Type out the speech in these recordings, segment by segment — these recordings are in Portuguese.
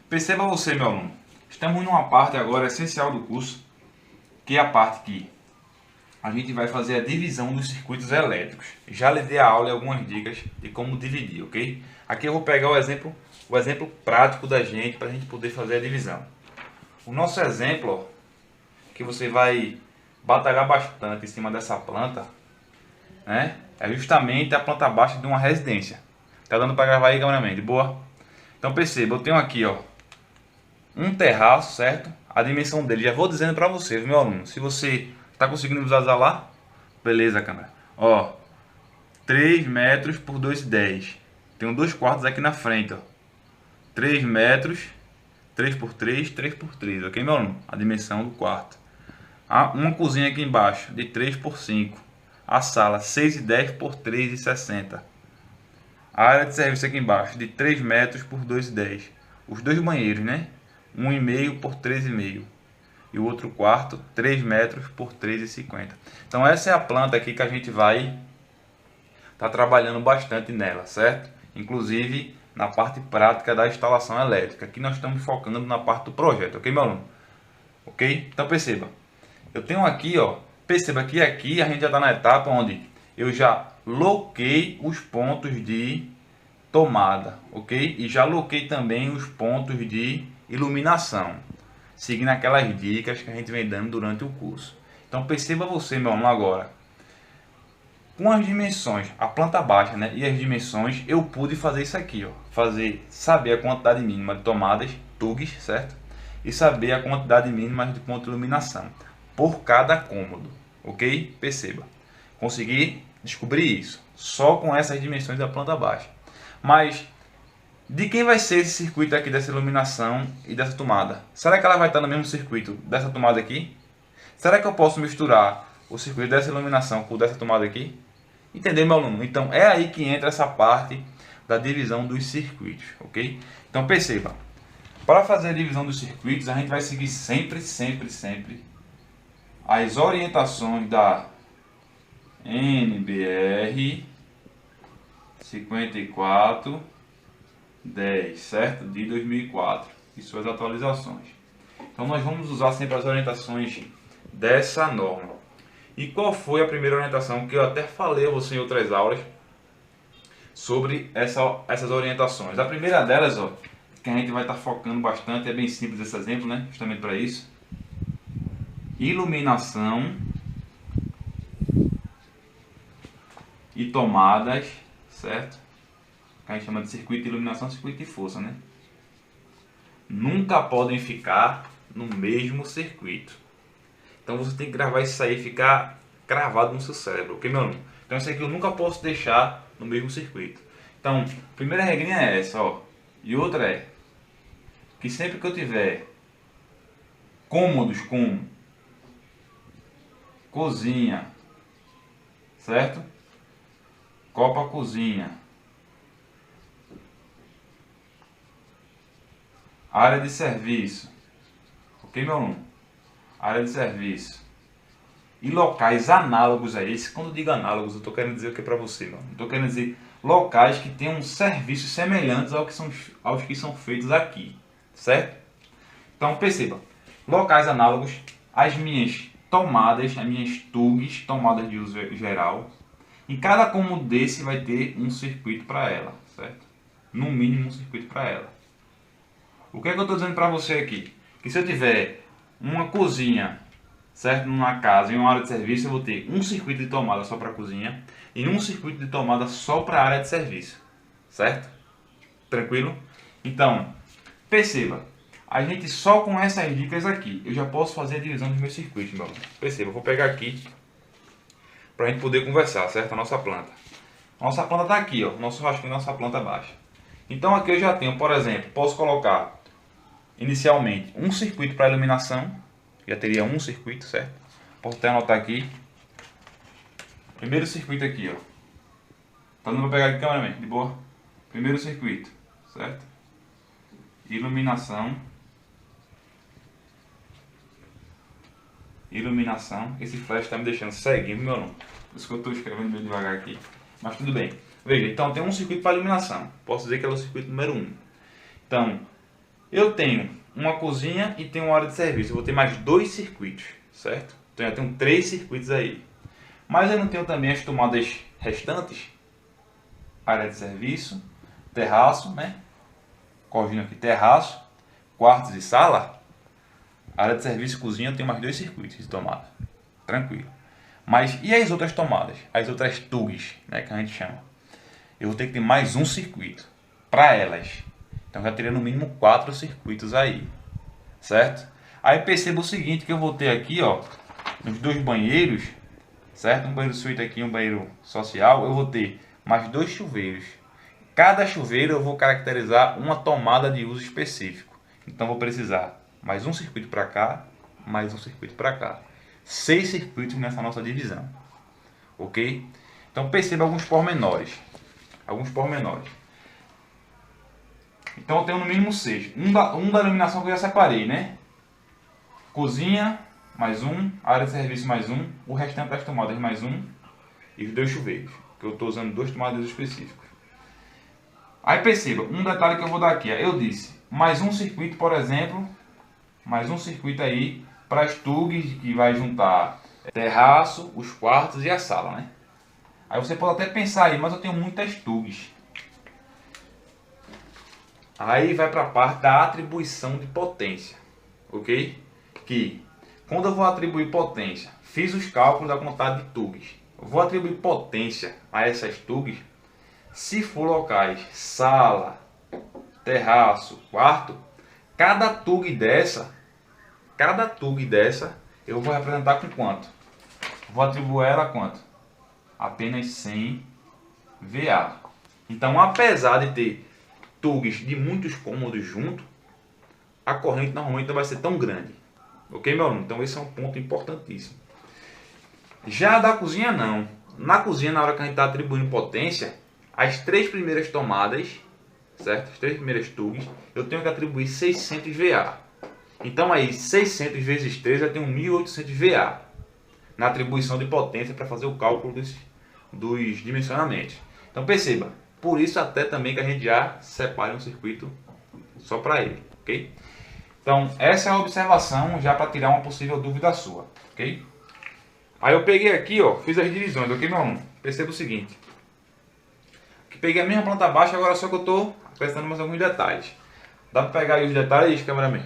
Perceba você, meu aluno, estamos numa parte agora essencial do curso, que é a parte que a gente vai fazer a divisão dos circuitos elétricos. Já lhe dei a aula e algumas dicas de como dividir, ok? Aqui eu vou pegar o exemplo prático da gente para a gente poder fazer a divisão. O nosso exemplo, ó, que você vai batalhar bastante em cima dessa planta, né? É justamente a planta baixa de uma residência. Tá dando para gravar aí, cameraman? De boa? Então perceba, eu tenho aqui, ó, um terraço, certo? A dimensão dele, já vou dizendo para você, meu aluno, se você está conseguindo visualizar lá, beleza, câmera. Ó, 3 metros por 2,10. Tenho 2 quartos aqui na frente, ó. 3 metros, 3 por 3, 3 por 3, ok, meu aluno? A dimensão do quarto. Uma cozinha aqui embaixo, de 3 por 5. A sala, 6,10 por 3,60. A área de serviço aqui embaixo, de 3 metros por 2,10. Os dois banheiros, né? 1,5 por 3,5. E o outro quarto, 3 metros por 3,50. Então essa é a planta aqui que a gente vai estar trabalhando bastante nela, certo? Inclusive na parte prática da instalação elétrica. Aqui nós estamos focando na parte do projeto, ok, meu aluno? Ok? Então perceba. Eu tenho aqui, ó, perceba que aqui a gente já está na etapa onde eu já loquei os pontos de tomada, ok? E já loquei também os pontos de iluminação, seguindo aquelas dicas que a gente vem dando durante o curso. Então perceba você, meu aluno, agora, com as dimensões, a planta baixa, né, e as dimensões, eu pude fazer isso aqui, ó, saber a quantidade mínima de tomadas, TUGs, certo? E saber a quantidade mínima de ponto de iluminação por cada cômodo, ok? Perceba, consegui descobrir isso só com essas dimensões da planta baixa. Mas de quem vai ser esse circuito aqui dessa iluminação e dessa tomada? Será que ela vai estar no mesmo circuito dessa tomada aqui? Será que eu posso misturar o circuito dessa iluminação com o dessa tomada aqui? Entendeu, meu aluno? Então é aí que entra essa parte da divisão dos circuitos, ok? Então perceba, para fazer a divisão dos circuitos a gente vai seguir sempre as orientações da NBR 5410, certo? De 2004 e suas atualizações. Então nós vamos usar sempre as orientações dessa norma. E qual foi a primeira orientação que eu até falei a você em outras aulas sobre essas orientações? A primeira delas, ó, que a gente vai estar focando bastante, é bem simples esse exemplo, né? Justamente para isso. Iluminação e tomadas, certo? Que a gente chama de circuito de iluminação, circuito de força, né? Nunca podem ficar no mesmo circuito. Então você tem que gravar isso aí e ficar cravado no seu cérebro, ok, meu aluno? Então isso aqui eu nunca posso deixar no mesmo circuito. Então, a primeira regrinha é essa, ó. E outra é que sempre que eu tiver cômodos com cozinha, certo? Copa cozinha, área de serviço, ok, meu aluno? Área de serviço e locais análogos a esse. Quando eu digo análogos, eu estou querendo dizer o que para você, meu aluno? Estou querendo dizer locais que tenham serviços semelhantes aos que são feitos aqui, certo? Então perceba, locais análogos, as minhas tomadas, as minhas TUGs, tomadas de uso geral. Em cada cômodo desse vai ter um circuito para ela, certo? No mínimo um circuito para ela. O que é que eu estou dizendo para você aqui? Que se eu tiver uma cozinha, certo, numa casa, em uma área de serviço, eu vou ter um circuito de tomada só para a cozinha e um circuito de tomada só para a área de serviço, certo? Tranquilo? Então, perceba, a gente só com essas dicas aqui, eu já posso fazer a divisão dos meus circuitos, meu aluno. Perceba, eu vou pegar aqui para a gente poder conversar, certo? A nossa planta. A nossa planta está aqui, ó, nosso rascunho, nossa planta baixa. Então aqui eu já tenho, por exemplo, posso colocar inicialmente um circuito para iluminação, já teria um circuito, certo? Posso até anotar aqui. Primeiro circuito aqui, ó. Então não vou pegar aqui, cameraman, de boa. Primeiro circuito, certo? Iluminação. Iluminação. Esse flash está me deixando ceguinho, meu aluno. Por isso que eu estou escrevendo meio devagar aqui. Mas tudo bem. Veja, então tem um circuito para iluminação. Posso dizer que é o circuito número 1. Então, Eu tenho uma cozinha e tenho uma área de serviço. Eu vou ter mais 2 circuitos, certo? Então eu tenho 3 circuitos aí. Mas eu não tenho também as tomadas restantes. Área de serviço, terraço, né? Corrigindo aqui, terraço, quartos e sala. Área de serviço e cozinha eu tenho mais 2 circuitos de tomada. Tranquilo. Mas e as outras tomadas? As outras TUGs, né, que a gente chama. Eu vou ter que ter mais um circuito para elas. Então já teria no mínimo 4 circuitos aí. Certo? Aí perceba o seguinte, que eu vou ter aqui, ó, nos 2 banheiros, certo? Um banheiro suíte aqui, um banheiro social, eu vou ter mais 2 chuveiros. Cada chuveiro eu vou caracterizar uma tomada de uso específico. Então vou precisar mais um circuito para cá, mais um circuito para cá. 6 circuitos nessa nossa divisão. Ok? Então perceba alguns pormenores. Então eu tenho no mínimo 6. Um da iluminação que eu já separei, né? Cozinha, mais um. Área de serviço, mais um. O restante das tomadas, mais um. E os 2 chuveiros, que eu estou usando 2 tomadas específicos. Aí perceba, um detalhe que eu vou dar aqui. Eu disse, mais um circuito, por exemplo. Mais um circuito aí para as TUGs, que vai juntar terraço, os quartos e a sala, né? Aí você pode até pensar aí, mas eu tenho muitas TUGs. Aí vai para a parte da atribuição de potência, ok? Que quando eu vou atribuir potência, fiz os cálculos da quantidade de TUGs. Eu vou atribuir potência a essas TUGs se for locais sala, terraço, quarto. Cada TUG dessa eu vou representar com quanto? Vou atribuir ela a quanto? Apenas 100 VA. Então, apesar de ter TUGs de muitos cômodos junto, a corrente normalmente não vai ser tão grande. Ok, meu aluno? Então esse é um ponto importantíssimo. Já da cozinha não. Na cozinha, na hora que a gente está atribuindo potência, as 3 primeiras tomadas, certo? As 3 primeiras TUGs, eu tenho que atribuir 600 VA. Então aí 600 vezes 3 já tem 1800 VA na atribuição de potência para fazer o cálculo dos dimensionamentos. Então perceba, por isso até também que a gente já separa um circuito só para ele, ok? Então essa é a observação já para tirar uma possível dúvida sua, ok? Aí eu peguei aqui, ó, fiz as divisões, ok, meu aluno? Perceba o seguinte, que peguei a mesma planta baixa, agora só que eu estou acrescentando mais alguns detalhes. Dá para pegar aí os detalhes, cameraman?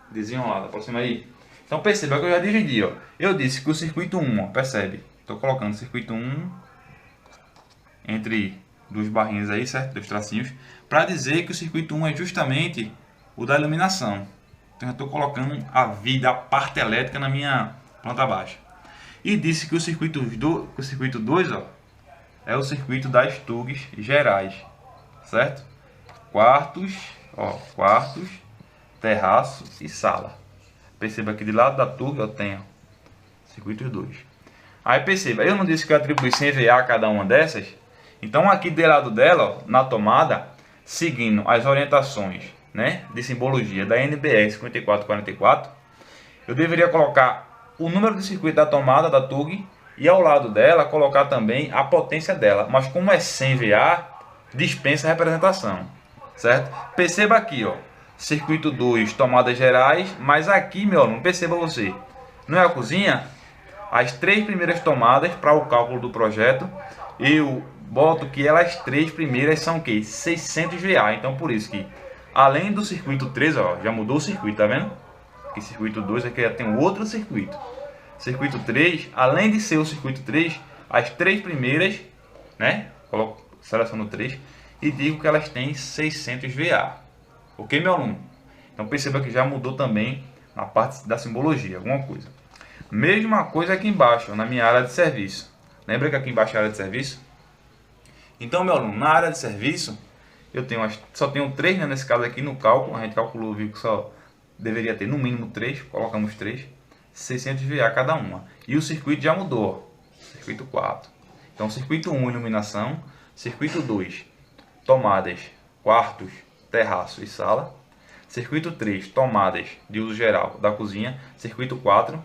Desenho lá, aproxima aí. Então perceba que eu já dividi, ó. Eu disse que o circuito 1, ó, percebe? Estou colocando o circuito 1 entre 2 barrinhas aí, certo? 2 tracinhos, para dizer que o circuito 1 é justamente o da iluminação. Então eu estou colocando a vida, a parte elétrica na minha planta baixa. E disse que o circuito 2, ó, é o circuito das TUGs gerais, certo? Quartos, ó, quartos, terraço e sala. Perceba que de lado da TUG eu tenho circuito 2. Aí perceba, eu não disse que eu atribuí 100 VA a cada uma dessas? Então aqui do lado dela, ó, na tomada, seguindo as orientações, né, de simbologia da NBR 5444, eu deveria colocar o número de circuito da tomada da TUG e ao lado dela colocar também a potência dela. Mas como é 100 VA, dispensa a representação, certo? Perceba aqui, ó, circuito 2, tomadas gerais, mas aqui, meu aluno, perceba você, não é a cozinha? As 3 primeiras tomadas para o cálculo do projeto, eu boto que elas 3 primeiras são o que? 600 VA. Então por isso que, além do circuito 3, ó, já mudou o circuito, tá vendo? Que circuito 2 aqui já tem um outro circuito. Circuito 3, além de ser o circuito 3, as 3 primeiras, né? Seleciono 3 e digo que elas têm 600 VA. Ok, meu aluno? Então perceba que já mudou também na parte da simbologia, alguma coisa. Mesma coisa aqui embaixo, na minha área de serviço. Lembra que aqui embaixo é a área de serviço? Então, meu aluno, na área de serviço, eu tenho só tenho 3, né, nesse caso aqui no cálculo. A gente calculou, viu que só deveria ter no mínimo 3, colocamos 3, 600 VA cada uma. E o circuito já mudou, circuito 4. Então, circuito 1, iluminação. Circuito 2, tomadas, quartos, terraço e sala. Circuito 3, tomadas de uso geral da cozinha. Circuito 4,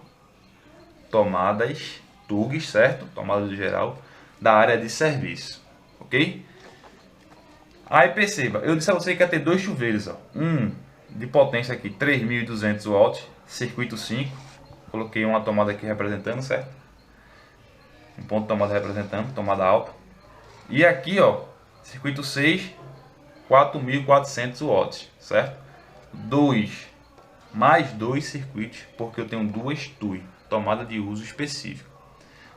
tomadas, TUGs, certo? Tomadas de geral da área de serviço, ok? Aí perceba, eu disse a você que ia ter 2 chuveiros, ó. Um de potência aqui 3.200 watts, circuito 5. Coloquei uma tomada aqui representando, certo? Um ponto de tomada representando, tomada alta. E aqui, ó, circuito 6, 4.400 watts, certo? Mais dois circuitos, porque eu tenho duas TUI, tomada de uso específico,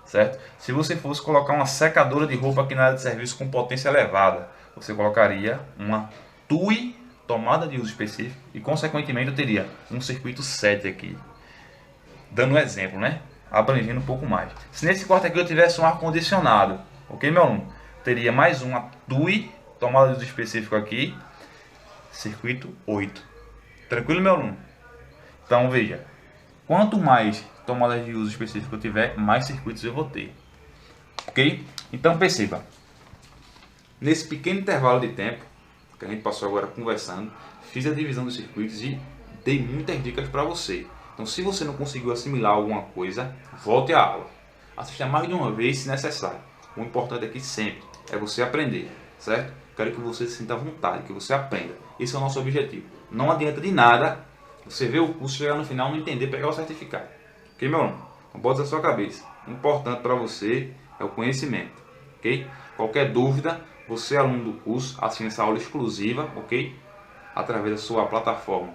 certo? Se você fosse colocar uma secadora de roupa aqui na área de serviço com potência elevada, você colocaria uma TUI, tomada de uso específico, e consequentemente eu teria um circuito 7 aqui, dando um exemplo, né? Abrangendo um pouco mais. Se nesse quarto aqui eu tivesse um ar-condicionado, ok, meu aluno? Teria mais uma TUI, tomada de uso específico aqui, circuito 8. Tranquilo, meu aluno? Então veja, quanto mais tomadas de uso específico eu tiver, mais circuitos eu vou ter. Ok? Então perceba, nesse pequeno intervalo de tempo que a gente passou agora conversando, fiz a divisão dos circuitos e dei muitas dicas para você. Então se você não conseguiu assimilar alguma coisa, volte à aula. Assista mais de uma vez se necessário. O importante aqui sempre é você aprender, certo? Quero que você se sinta à vontade, que você aprenda. Esse é o nosso objetivo. Não adianta de nada você ver o curso, chegar no final, não entender, pegar o certificado. Ok, meu aluno? Não bota na sua cabeça. O importante para você é o conhecimento. Ok? Qualquer dúvida, você aluno do curso, assine essa aula exclusiva, ok? Através da sua plataforma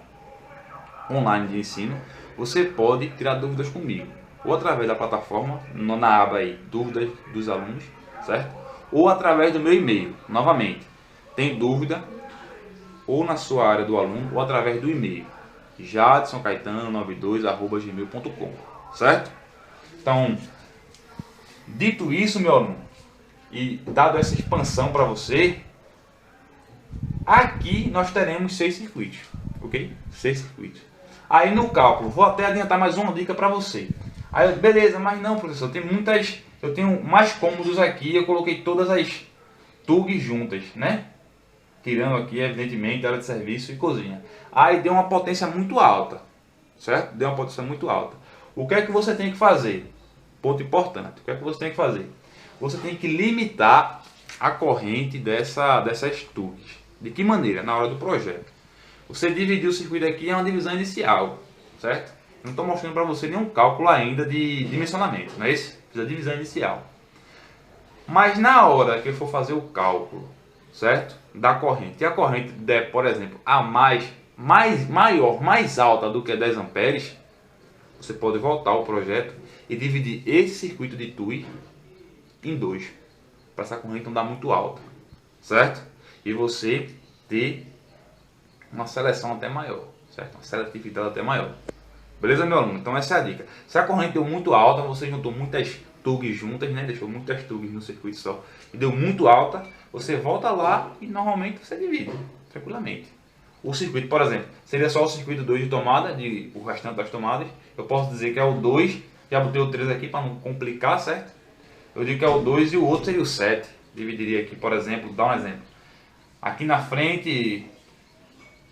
online de ensino, você pode tirar dúvidas comigo. Ou através da plataforma, na aba aí, dúvidas dos alunos, certo? Ou através do meu e-mail, novamente. Tem dúvida, ou na sua área do aluno, ou através do e-mail. jadsoncaetano92@gmail.com, certo? Então, dito isso, meu aluno, e dado essa expansão para você, aqui nós teremos 6 circuitos, ok? 6 circuitos. Aí no cálculo, vou até adiantar mais uma dica para você. Aí, beleza, mas não, professor, eu tenho mais cômodos aqui, eu coloquei todas as TUGs juntas, né? Tirando aqui, evidentemente, área de serviço e cozinha. Aí deu uma potência muito alta, certo? Deu uma potência muito alta. O que é que você tem que fazer? Ponto importante. O que é que você tem que fazer? Você tem que limitar a corrente dessas TUGs. De que maneira? Na hora do projeto. Você dividiu o circuito aqui, é uma divisão inicial, certo? Não estou mostrando para você nenhum cálculo ainda de dimensionamento, não é isso? Fiz a divisão inicial. Mas na hora que eu for fazer o cálculo, certo? Da corrente, e a corrente der, por exemplo, a mais alta do que 10 amperes, você pode voltar ao projeto e dividir esse circuito de TUI em dois, para essa corrente não dar muito alta, certo? E você ter uma seleção até maior, certo? Uma seletividade até maior. Beleza, meu aluno? Então essa é a dica. Se a corrente deu muito alta, você juntou muitas TUGs juntas, né? Deixou muitas TUGs no circuito só e deu muito alta, você volta lá e normalmente você divide tranquilamente. O circuito, por exemplo, seria só o circuito 2 de tomada, o restante das tomadas. Eu posso dizer que é o 2, já botei o 3 aqui para não complicar, certo? Eu digo que é o 2 e o outro seria o 7. Dividiria aqui, por exemplo, dá um exemplo. Aqui na frente,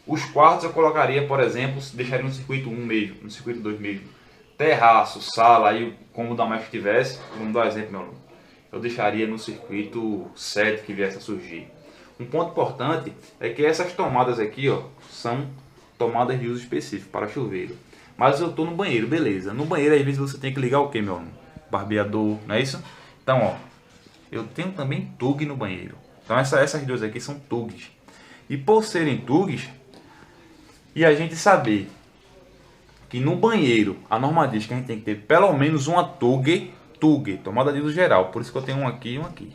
os quartos eu colocaria, por exemplo, deixaria no circuito 1 mesmo, no circuito 2 mesmo. Terraço, sala, aí como da mais que tivesse, vamos dar um exemplo, meu aluno. Eu deixaria no circuito 7 que viesse a surgir. Um ponto importante é que essas tomadas aqui, ó, são tomadas de uso específico para chuveiro. Mas eu estou no banheiro, beleza. No banheiro às vezes você tem que ligar o que, meu aluno? Barbeador, não é isso? Então, ó, eu tenho também TUG no banheiro. Então essas duas aqui são TUGs. E por serem TUGs, e a gente saber que no banheiro a norma diz que a gente tem que ter pelo menos uma TUG, tomada de uso geral. Por isso que eu tenho um aqui e um aqui.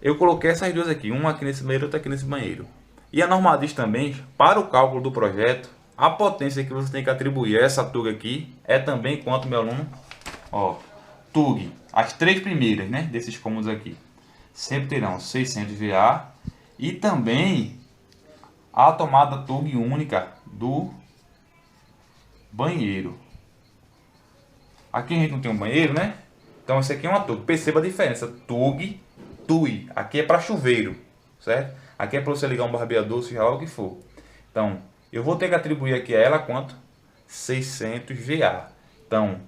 Eu coloquei essas duas aqui, uma aqui nesse banheiro e outra aqui nesse banheiro. E a norma diz também, para o cálculo do projeto, a potência que você tem que atribuir a essa TUG aqui é também quanto, meu aluno? Ó, TUG, as três primeiras, né, desses cômodos aqui, sempre terão 600 VA e também a tomada TUG única do banheiro. Aqui a gente não tem um banheiro, né? Então esse aqui é uma TUG. Perceba a diferença. TUG, TUI. Aqui é para chuveiro, certo? Aqui é para você ligar um barbeador, seja lá o que for. Então, eu vou ter que atribuir aqui a ela quanto? 600 VA. Então,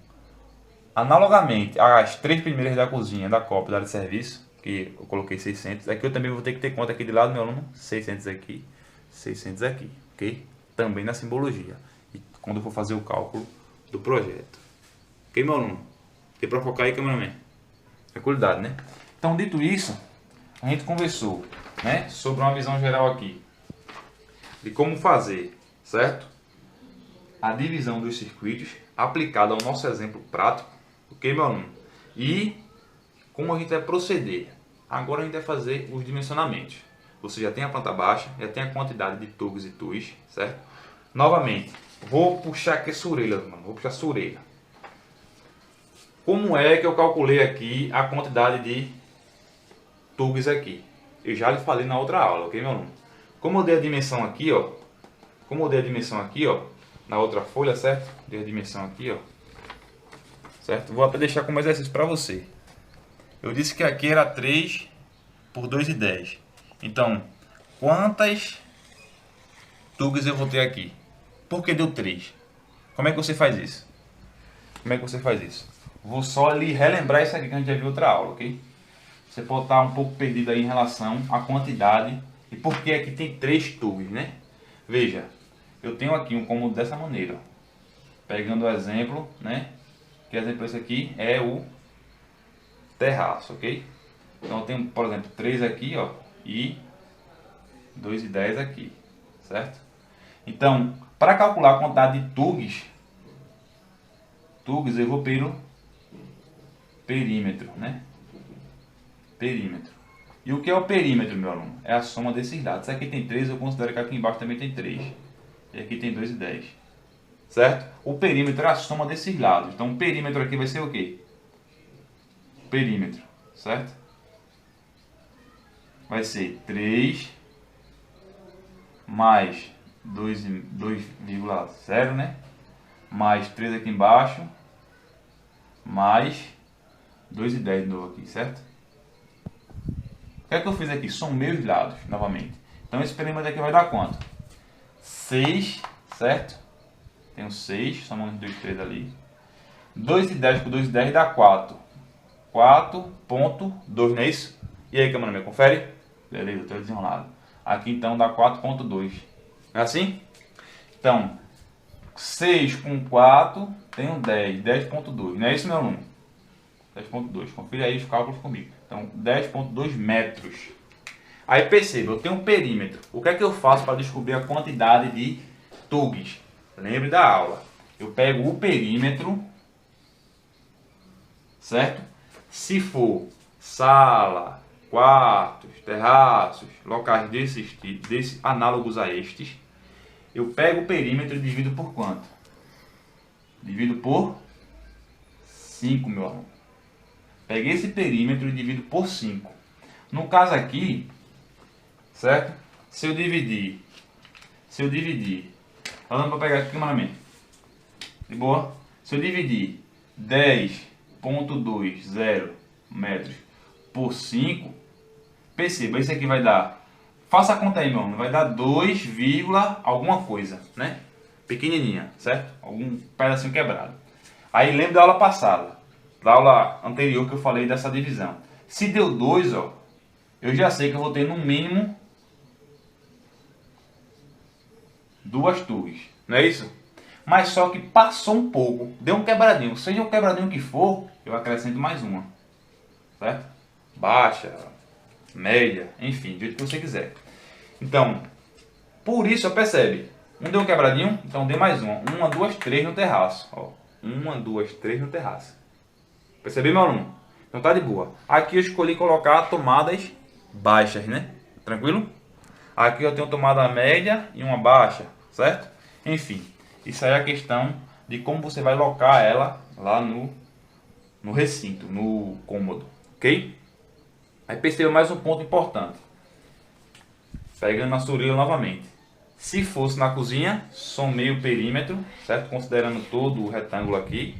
analogamente às três primeiras da cozinha, da copa, da área de serviço, que eu coloquei 600. Aqui eu também vou ter que ter conta aqui de lado, meu aluno. 600 aqui, 600 aqui. ok? Também na simbologia, e quando eu for fazer o cálculo do projeto. Ok, meu aluno? Tem para focar aí, cameraman? Tranquilidade, né? Então, dito isso, a gente conversou, né, sobre uma visão geral aqui de como fazer, certo? A divisão dos circuitos aplicada ao nosso exemplo prático, ok, meu aluno? E como a gente vai proceder. Agora a gente vai fazer os dimensionamentos. Você já tem a planta baixa, já tem a quantidade de tubos e tuis, certo? Novamente, vou puxar aqui essa orelha, mano. Vou puxar essa orelha. Como é que eu calculei aqui a quantidade de tubos aqui? Eu já lhe falei na outra aula, ok, meu aluno? Como eu dei a dimensão aqui, ó. Na outra folha, certo? Dei a dimensão aqui, ó. Certo? Vou até deixar como exercício para você. Eu disse que aqui era 3 por 2,10. Então, quantas tubos eu vou ter aqui? Por que deu 3? Como é que você faz isso? Vou só lhe relembrar isso aqui que a gente já viu outra aula, ok? Você pode estar um pouco perdido aí em relação à quantidade e por que aqui tem 3 tubos, né? Veja, eu tenho aqui um cômodo dessa maneira. Pegando o exemplo, né? Que exemplo esse aqui é o terraço, ok? Então eu tenho, por exemplo, 3 aqui, ó, e 2,10 aqui, certo? Então, para calcular a quantidade de tubos eu vou pelo perímetro, né? Perímetro. E o que é o perímetro, meu aluno? É a soma desses dados. Se aqui tem 3, eu considero que aqui embaixo também tem 3. E aqui tem 2,10. Certo? O perímetro é a soma desses lados. Então, o perímetro aqui vai ser o quê? Perímetro, certo? Vai ser 3 mais 2,0, né? Mais 3 aqui embaixo, mais 2,10 de novo aqui, certo? O que é que eu fiz aqui? Somei os lados, novamente. Então, esse perímetro aqui vai dar quanto? 6, certo? Tenho 6, somando 2, 3 ali. 2,10 por 2,10 dá 4. 4,2, não é isso? E aí, cameraman, confere? Beleza, estou desenrolado. Aqui então dá 4,2. Não é assim? Então, 6 com 4 tem um 10, 10,2. Não é isso, meu aluno? 10,2. Confira aí os cálculos comigo. Então, 10,2 metros. Aí perceba, eu tenho um perímetro. O que é que eu faço para descobrir a quantidade de tubos? Lembre da aula. Eu pego o perímetro, certo? Se for sala, quartos, terraços, locais desses análogos a estes, eu pego o perímetro e divido por quanto? Divido por 5, meu aluno. Peguei esse perímetro e divido por 5. No caso aqui, certo? Se eu dividir, falando para pegar aqui, cameraman, de boa? Se eu dividir 10,20 metros por 5, perceba, isso aqui vai dar, faça a conta aí, meu irmão, vai dar 2, alguma coisa, né? Pequenininha, certo? Algum pedacinho quebrado. Aí lembra da aula passada, da aula anterior que eu falei dessa divisão. Se deu 2, ó, eu já sei que eu vou ter no mínimo 2 tubos, não é isso? Mas só que passou um pouco, deu um quebradinho, seja o quebradinho que for, eu acrescento mais uma, certo? Baixa, média, enfim, do jeito que você quiser. Então, por isso, percebe, um deu um quebradinho, então dê mais uma. 1, 2, 3 no terraço. Ó, 1, 2, 3 no terraço. Percebeu, meu aluno? Então tá de boa. Aqui eu escolhi colocar tomadas baixas, né? Tranquilo? Aqui eu tenho tomada média e uma baixa, certo? Enfim, isso aí é a questão de como você vai locar ela lá no recinto, no cômodo, ok? Aí perceba mais um ponto importante. Pegando na surila novamente. Se fosse na cozinha, somei o perímetro, certo? Considerando todo o retângulo aqui.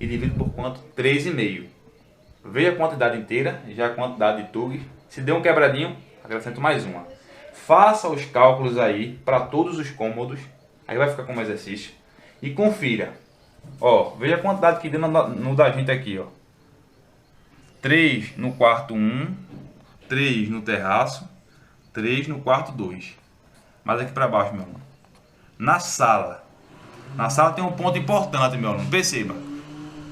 E divido por quanto? 3,5. Veja a quantidade inteira, já a quantidade de tubos. Se deu um quebradinho, acrescento mais uma. Faça os cálculos aí para todos os cômodos. Aí vai ficar como exercício. E confira. Ó, veja a quantidade que deu no da gente aqui, ó. 3 no quarto 1, 3 no terraço, 3 no quarto 2. Mas aqui para baixo, meu irmão. na sala. Na sala tem um ponto importante, meu aluno. Perceba.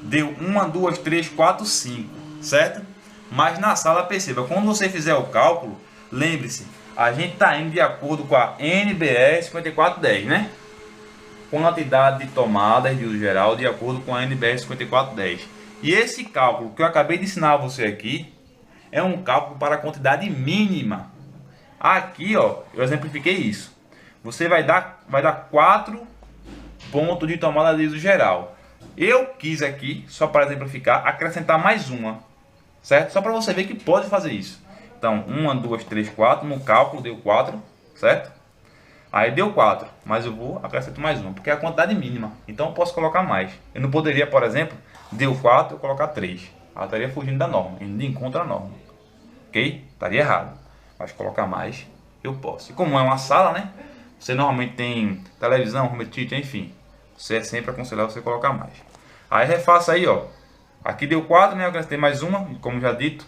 Deu 1, 2, 3, 4, 5. Certo? Mas na sala, perceba. Quando você fizer o cálculo, lembre-se. A gente está indo de acordo com a NBR 5410, né? Quantidade de tomadas de uso geral de acordo com a NBR 5410. E esse cálculo que eu acabei de ensinar a você aqui é um cálculo para a quantidade mínima. Aqui, ó, eu exemplifiquei isso. Você vai dar 4 pontos de tomada de uso geral. Eu quis aqui, só para exemplificar, acrescentar mais uma, certo? Só para você ver que pode fazer isso. Então, 1, 2, 3, 4, no cálculo deu 4, certo? Aí deu 4, mas eu vou acrescentar mais uma, porque é a quantidade mínima. Então eu posso colocar mais. Eu não poderia, por exemplo, deu 4, eu colocar 3. Ela estaria fugindo da norma, indo de encontro à norma. Ok? Estaria errado. Mas colocar mais, eu posso. E como é uma sala, né? Você normalmente tem televisão, home theater, enfim. Você é sempre aconselhável você colocar mais. Aí refaça aí, ó. Aqui deu 4, né? Eu acrescentei mais uma, como já dito.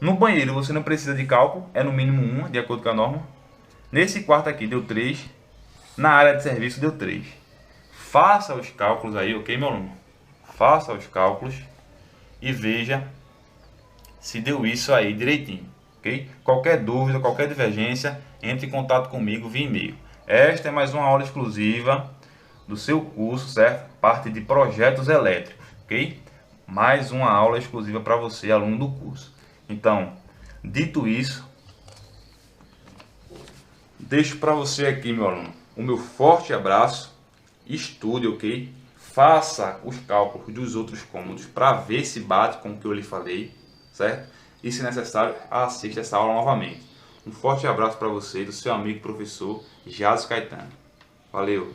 No banheiro você não precisa de cálculo, é no mínimo 1, de acordo com a norma. Nesse quarto aqui deu 3. Na área de serviço deu 3. Faça os cálculos aí, ok, meu aluno? Faça os cálculos e veja se deu isso aí direitinho, ok? Qualquer dúvida, qualquer divergência, entre em contato comigo via e-mail. Esta é mais uma aula exclusiva do seu curso, certo? Parte de projetos elétricos, ok? Mais uma aula exclusiva para você, aluno do curso. Então, dito isso, deixo para você aqui, meu aluno, o meu forte abraço. Estude, ok? Faça os cálculos dos outros cômodos para ver se bate com o que eu lhe falei, certo? E se necessário, assista essa aula novamente. Um forte abraço para você, do seu amigo professor Jaso Caetano. Valeu!